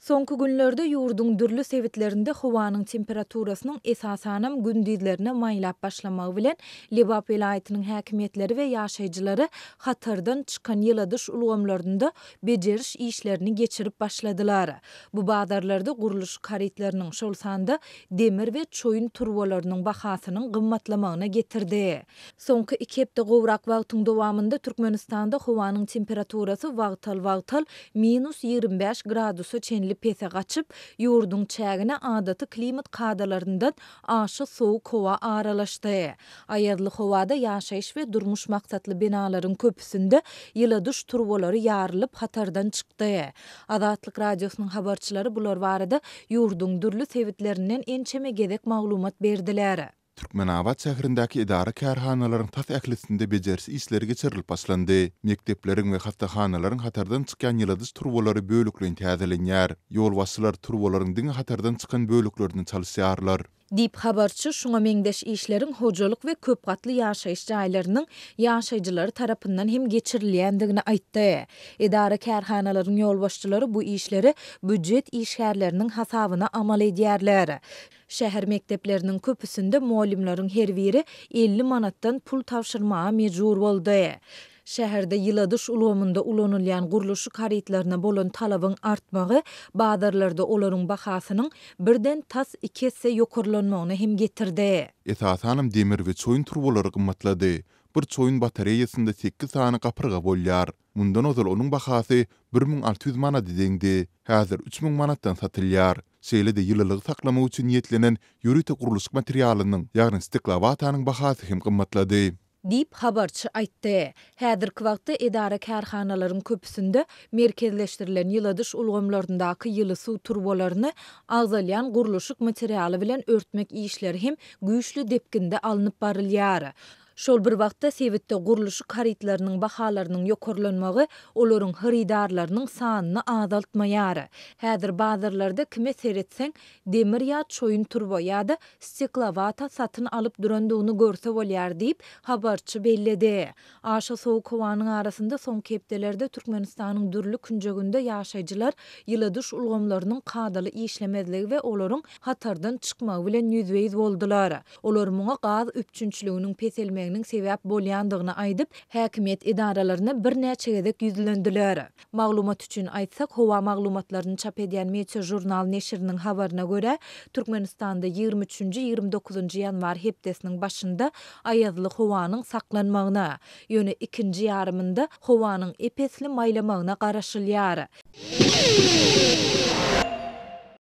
Soňky günlerde ýurdun dürli sebitlerinde howanyň temperaturasının esasanam gündizlerine maýlap başlamagy bilen Lebap vilayatynyň häkimetleri we ýaşaýjylary hatardan çykan ýyladyş ulgamlarynda bejeriş işlerini geçirip başladylar. Bu bazarlarda guruluş karitleriniň şol sanda demir we çoýun turbolarynyň bahasynyň gymmatlamagyna getirdi. Soňky 2 hepde gowrak wagtyň dowamında Türkmenistanda howanyň temperaturasy wagtal -25 gradusa çenli pese gaçyp, ýurdun çägine adaty klimat kadalaryndan aşy sowuk howa aralaşdy. Aýarly howada ýaşaýyş we durmuş maksatly binalaryň köpüsinde ýyladyş turbolary ýarylyp hatardan çykdy. Azatlyk radiosynyň habarçylary bular barada ýurdun dürli sebitlerinden ençeme gezek maglumat berdiler. Türkmenabad şäherindäki idara kärhanalaryň tas ählisinde bejerisi işleri geçirilip başlandy. Mektepleriň we hastahanalaryn hatardan çykan ýyladyş turbolary bölüklerini täzelenýär. Ýol wasylar turbolaryň diňe hatardan çykan bölüklerini çalysýarlar. Dip habarçy şoňa meňdeş işleriň hojalyk we köpgatly ýaşaýyş jaýlarynyň ýaşaýjylary tarapyndan hem geçirilýändigini aýtdy. Idara kärhanalaryň ýolbaşçylary bu işleri büdjet işgärleriniň hasabyna amal edýärler. Şäher mekdepleriniň köpüsinde muallimlaryň her biri 50 manatdan pul tawşyrmaga mejbur boldy. Şäherde ýyladyş ulgamynda ulanylýan guruluşy karitlerine bolan talabyň artmagy bazarlarda olaryň bahasynyň birden tas 2 hesse ýokurlanmagyny hem getirdi. Esasanam demir we çoýun turbolary gymmatlady. Bir çoýun batareýasynda 8 sany gapyrga bolýar. Mundan özel onuň bahasy 1600 manat diýdi. Häzir 3000 manatdan satylýar. Şeýle-de ýyllylygy saklamak üçin niýetlenen ýörüte guruluş materialynyň, ýagny stiklawatanyň bahasy hem gymmatlady. Dip habarçy aýtdy. Häzirki wagtda idara kärhanalaryň köpüsinde merkezleşdirilen ýyladyş ulgamlaryndaky ýyly suw turbolaryny agzalýan guruluşyk materialy bilen örtmek işleri hem güýçli depkinde alınıp barylýar. Şol bir wagtda sebitde guruluşy karitleriniň bahalarynyň ýokurlanmagy olaryň hyrydarlarynyň sanyny azaltmaýar. Häzir bazarlarda kime seretseň demir ýa çoýun turbo ýa-da stiklawata satyn alyp durandygyny görse bolýar diýip habarçy belledi. Aşy sowuk howanyň arasynda soňky hepdelerde Türkmenistanyň dürli künjeginde ýaşaýjylar ýyladyş ulgamlarynyň kadaly işlemezligi we olaryň hatardan çykmagy bilen ýüzbeýiz boldular. Olar muňa gaz üpçünçliginiň peselme sebäp bolýandygyny aýdyp, häkimet idaralaryna bir näçe gezek ýüzlendiler. Maglumat üçin aýtsak, howa maglumatlaryny çap edýän Meçe jurnal neşriniň habaryna görä, Türkmenistanda 23-29 ýanwar hepdesiniň başynda aýazly howanyň saklanmagyna, ýöne ikinji ýarymynda howanyň epesli maýlamagyna garaşylýar.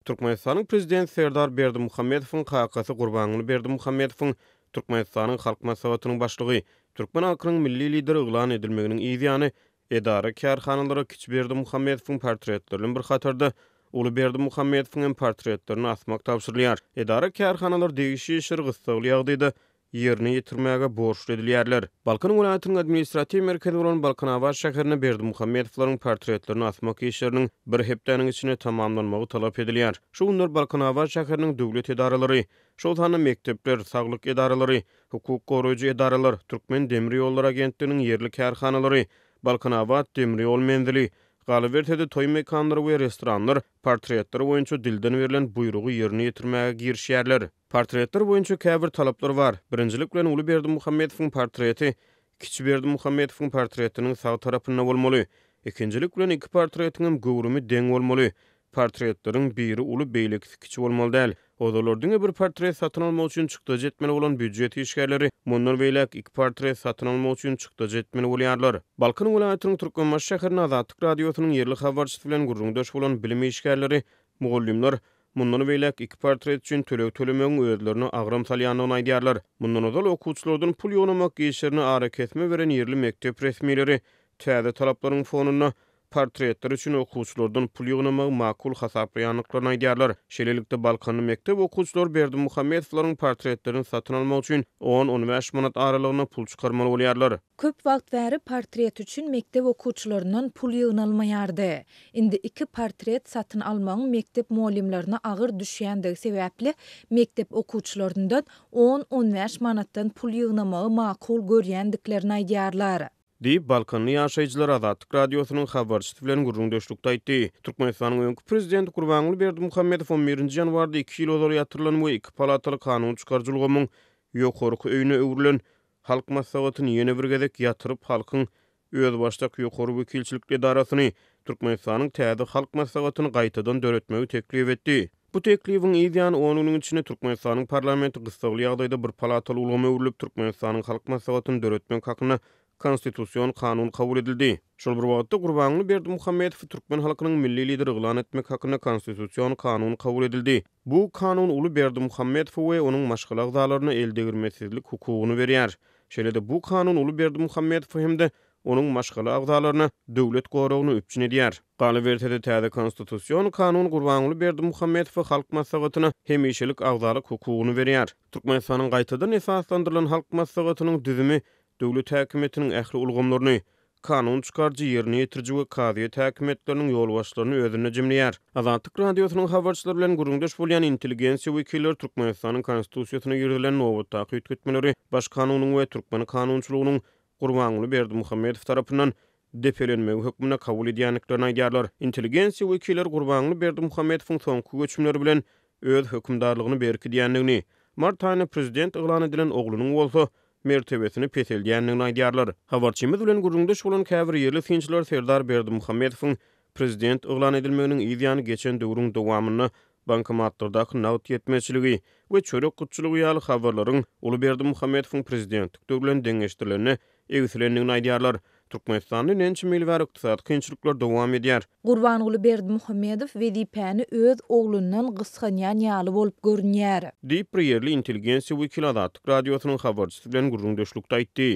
Türkmenistanyň prezidenti Serdar Berdimuhammedowyň kakasy Gurbanyny Berdimuhammedowyň Türkmenistanyň halk maslahatynyň başlygy, Türkmen halkynyň milli lideri ýylan edilmeginiň ýygyny idara kärhanalary Kiçi Berdimuhammedowyň portretlerini bir hatarda Uly Berdimuhammedowyň portretlerini asmak tapşyrylýar. Idara kärhanalary degişi şirgysly ýagdaýda ýerine ýetirmäge borçly edilýärler. Balkan welaýatynyň administrativ merkezi bolan Balkanabad şäherine Berdimuhammedowyň portretlerini asmak işleriniň bir hepdeniň içine tamamlanmagy talap edilýär. Şu günler Balkanabad şäheriniň döwlet idaralary, şol sany mektepler, saglyk idaralary, hukuk goraýjy idaralar, Türkmen demir ýolları agentliginiň ýerli kärhanalary, Balkanabad demir ýol menzili, Galybertede toý mekanlary we restoranlar portretler boýunça dilden berilen buýrugy ýerine ýetirmäge girişýärler. Portretler boýunça käbir talaplar bar. Birinjilik bilen Uly Berdimuhammedowyň portreti Kiçi Berdimuhammedowyň portretiniň sag tarapynda bolmaly. Ikinjilik bilen iki portretiň göwrümi deň bolmaly. Portretleriň biri uly beýlekisi kiçi bolmaly däl. Odalardyň bir portret satyn almak üçin çykda jetmeli bolan büdjet işgärleri mundan beýlek iki portret satyn almak üçin çykda jetmeli bolýarlar. Balkan welaýatynyň Türkmenbaş şäherine Azatlyk radiosynyň ýerli habarçysy bilen gurrundaş bolan bilim işgärleri, mugallimler mundan beýlek iki portret üçin tölemegiň özlerini agram salýanyny aýdýarlar. Mundan ozal okuwçylardan pul ýognamak işlerini ara kesme beren ýerli mektep resmiýleri täze talaplaryň fonuny portretler üçin okuwçylardan pul ýognamagy makul hasaplaýanlyklaryny aýdýarlar. Şeýlelikde Balkanyň mektep okuwçylary Berdimuhammedowyň portretlerini satyn almak üçin 10-15 manat aralygyna pul çykarmaly bolýarlar. Köp wagt bäri portret üçin mektep okuwçylaryndan pul ýygnalmaýardy. Indi iki portret satyn almagyň mektep muallimlerine agyr düşýändigi sebäpli mektep okuwçylaryndan 10-15 manatdan pul ýygnamagy makul görýändiklerini aýdýarlar. diýip Balkanly ýaşaýjylar Azatlyk radiosynyň habarçysy bilen gurrundaşlykda aýtdy. Türkmenistanyň öňkü prezidenti Gurbanguly Berdimuhammedow 11-nji ýanwarda 2 ýyl ozar ýatyrılan we 2 palataly kanun çykarjylygymyň ýokarky öýüne öwrilen halk maslahatyny ýene bir gezek ýatyryp halkyň öz başdak ýokary wekilçilik edarasyny Türkmenistanyň täze halk maslahatyny gaýtadan döretmegi teklip etdi. Bu teklibiň ýa-da onuň içine Türkmenistanyň parlamenti gysgaly ýagdaýda bir palataly ulgamy öwrilip Türkmenistanyň halk maslahatyny döretmek hakyna konstitusiýon kanun kabul edildi. Şol bir wagtda Gurbanguly Berdimuhammedow Türkmen halkynyň milli lideri eglan etmek hakyna konstitusiýon kanun kabul edildi. Bu kanun uly Berdimuhammedow we onuň maşgal agzalaryna eldegirmesizlik hukugyny berýär. Şeýle-de bu kanun uly Berdimuhammedow hemde onuň maşgal agzalaryna döwlet goragyny öpçün edýär. Galawertede täze konstitusiýon kanun Gurbanguly Berdimuhammedow halk maslahatyna hemişelik agzalyk hukugyny berýär. Türkmenistanyň gaýtadan esaslandyrylan halk maslahatynyň düzümi döwlet häkimetiniň ähli ulgamlaryny, kanun çykarjy ýerine ýetirji we kadyýet häkimetleriniň ýolbaşçylaryny özüne jemleýär. Azatlyk radiosynyň habarçylary bilen gurrundaş bolýan intelligensiýa wekilleri Türkmenistanyň konstitusiýasyna ýerdilen nowatdaky üýtgetmeleri baş kanunyň we türkmen kanunçylygynyň Gurbanguly Berdimuhammedow tarapyndan depelenmegi hökmüne kabul edýänliklerini aýdýarlar. Intelligensiýa wekilleri Gurbanguly Berdimuhammedowyň soňky göçümleri bilen öz hökümdarlygyny berki diýendigini, mart aýyna prezident eglan edilen oglunyň bolsa mertebesini peteldiýänligini aýdýarlar. Habarçymyz bilen gurrundaş bolan käbir ýerli synçylar Serdar Berdimuhammedowyň prezident eglan edilmeginiň ýa-da geçen döwrüň dowamyny bankomatlardaky nagd ýetmezçiligi we çörek gutçylygy ýaly habarlaryň uly Berdimuhammedowyň prezidentlik bilen deňeşdirileni egisilendigini aýdýarlar. Türkmenistanyň ençe milbar ykdysady kynçylyklar dowam edýär. Gurbanguly Berdimuhammedow wezipäni öz oglundan gysganýan ýaly bolup görünýär. Diýip bir ýerli intelligensiýa wekili Azatlyk radiosynyň habarçysy bilen gurrundaşlykda aýtdy.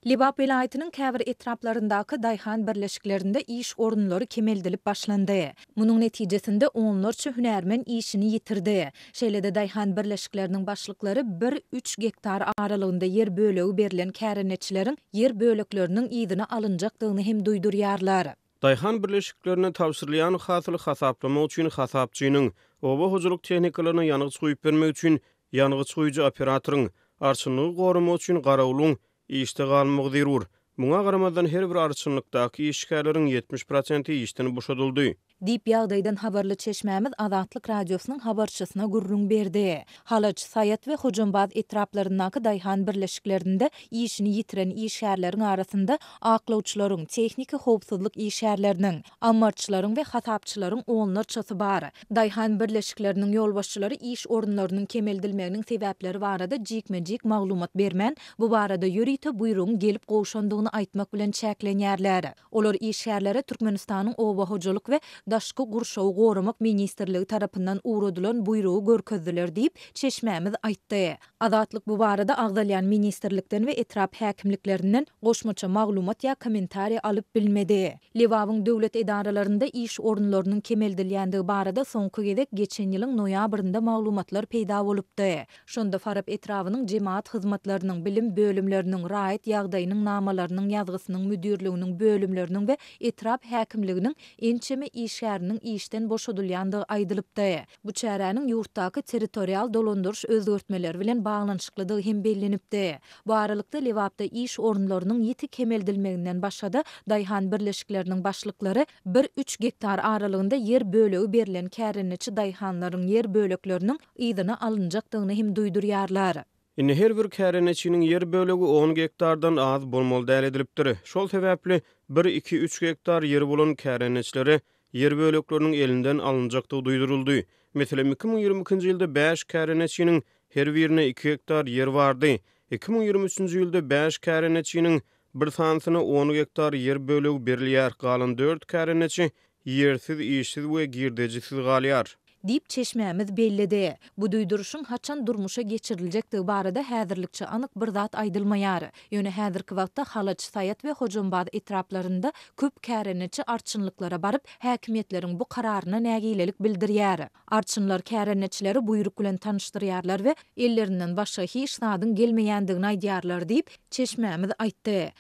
Libap vilayatynyň käbir etraplaryndaky daýhan birleşiklerinde iş orunlary kemeldilip başlandy. Munyň netijesinde onlarça hünärmen işini ýitirdi. Şeýle-de daýhan birleşikleriniň başlyklary 1-3 hektar aralygynda yer bölegi berilen kärenetçileriň yer bölekleriniň ýygyny alynjakdygyny hem duýdurýarlar. Daýhan birleşiklerine tapşyrylýan hasyly hasaplama üçin hasapçynyň, oba hojuluk tehnikalaryny ýanygy çykyp bermek üçin ýanygy çykyjy operatoriň, arçynlygy gorumak üçin garawlyň işde galmagy zerur. Muňa garamadan her bir arçynlykdaky işgärleriň 70% işden boşadyldy. Diýip ýagdaýdan habarly çeşmämiz Azatlyk radiosynyň habarçysyna gurrun berdi. Halaç, Sayat we Hojambaz etraplaryndaky daýhan birleşiklerinde işini ýitiren işgärleriň arasynda aklawçylaryň, tehnika howpsuzlyk işgärleriniň, ammarçylaryň we hasapçylaryň onlarçasy bar. Daýhan birleşikleriniň ýolbaşçylary iş orunlarynyň kemeldilmeginiň sebäpleri barada jikme-jik maglumat bermän, bu barada ýörite buýrugyň gelip gowşandygyny aýtmak bilen çäklenýärler. Olar işgärlere Türkmenistanyň oba hojalyk we daşky gurşawy goramak ministrligi tarapyndan uğradylan buýrugy görkezdiler diýip çeşmämiz aýtdy. Azatlyk bu barada agdalýan ministrlikden we etrap häkimliklerinden goşmaça maglumat ýa kommentariýa alyp bilmedi. Liwabyň döwlet edaralarynda iş orunlarynyň kemeldilýändigi barada soňky gezek geçen ýylyň noýabrynda maglumatlar peýda bolupdy. Şonda Farap etrawynyň jemaat hyzmatlarynyň bilim bölümleriniň raýat ýagdaýynyň namalarynyň ýazgysynyň müdirliginiň bölümleriniň we etrap häkimliginiň ençeme işgäriniň işden boşadylýandygy aýdylypdy. Bu çäräniň ýurtdaky territorial dolandyrış özgörtmeleri bilen baglanşyklydygy hem bellenipdi. Bu aralykda Liwapda iş orunlarynyň ýiti kemeldilmeginden başada daýhan birleşikleriniň başlyklary 1-3 hektar aralygynda yer bölegi berilen kärenetçi daýhanlaryň yer bölekleriniň ýygyny alynjakdygyny hem duýdurýarlar. Indi her bir kärenetçiniň yer bölegi 10 hektardan az bolmaly däl edilipdir. Şol sebäpli 1-2-3 hektar yer bolan kärenetçilere yer bölekleriniň elinden alynjakdygy duýduruldy. Meselem 2022-nji ýylda 5 kärenetçiniň her birine 2 hektar yer bardy. 2023-nji ýylda 5 kärenetçiniň bir sansyna 10 hektar yer bölegi berilýär. Galan 4 kärenetçi yersiz, işsiz we girdejisiz galýar. Diýip çeşmämiz bellidi. Bu duýduruşyň haçan durmuşa geçiriljekdigi barada häzirlikçe anyk bir zat aýdylmaýar. Ýöne häzirki wagtda Halaç, Sayat we Hojambaz etraplarynda köp kärenetçi arçynlyklara baryp häkimetleriň bu kararyna nägilelik bildirýär. Arçynlar kärenetçileri buýruk bilen tanışdyrýarlar we ellerinden başga hiç sadyň gelmeýändigini aýdýarlar diýip çeşmämiz aýtdy.